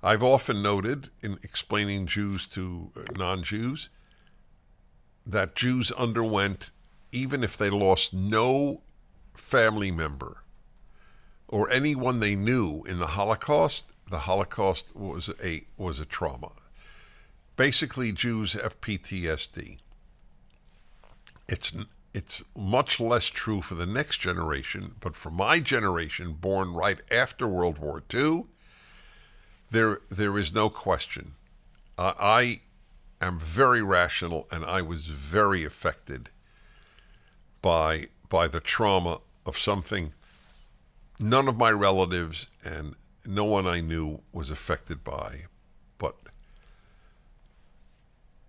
I've often noted in explaining Jews to non-Jews that Jews underwent, even if they lost no family member or anyone they knew in the Holocaust was a trauma. Basically, Jews have PTSD. It's much less true for the next generation, but for my generation, born right after World War II, there is no question. I am very rational, and I was very affected by the trauma of something none of my relatives and no one I knew was affected by. But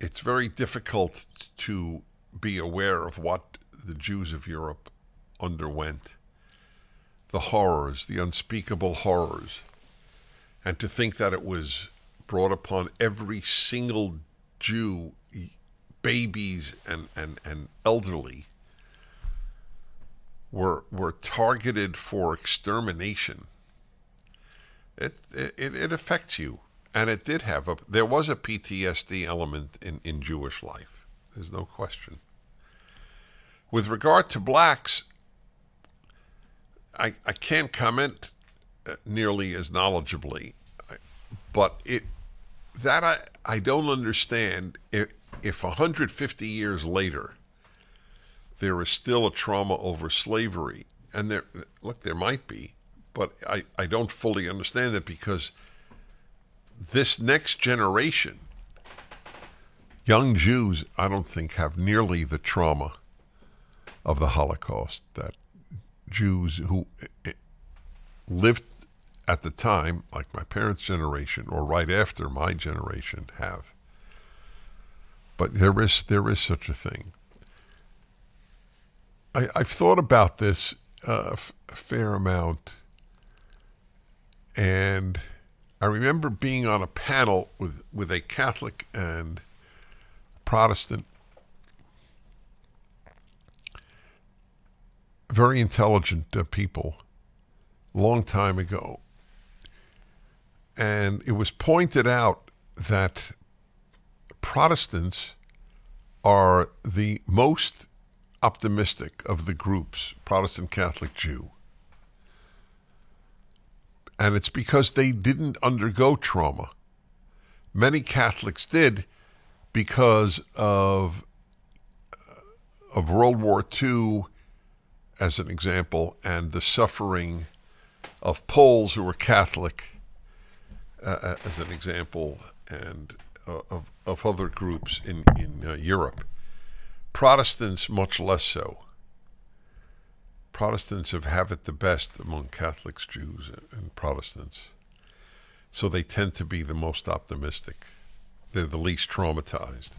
it's very difficult to be aware of what the Jews of Europe underwent, the horrors, the unspeakable horrors, and to think that it was brought upon every single Jew, babies and elderly, were targeted for extermination. It affects you, and it did have there was a PTSD element in Jewish life. There's no question. With regard to blacks, I can't comment nearly as knowledgeably, but I don't understand if 150 years later there is still a trauma over slavery, and there might be, but I don't fully understand it, because this next generation, young Jews, I don't think have nearly the trauma of the Holocaust that Jews who lived at the time, like my parents' generation or right after my generation, have. But there is such a thing. I've thought about this a fair amount, and I remember being on a panel with a Catholic and Protestant, very intelligent people, long time ago. And it was pointed out that Protestants are the most optimistic of the groups, Protestant, Catholic, Jew. And it's because they didn't undergo trauma. Many Catholics did because of World War II, as an example, and the suffering of Poles who were Catholic, as an example, and of other groups in Europe. Protestants, much less so. Protestants have it the best among Catholics, Jews, and Protestants. So they tend to be the most optimistic. They're the least traumatized.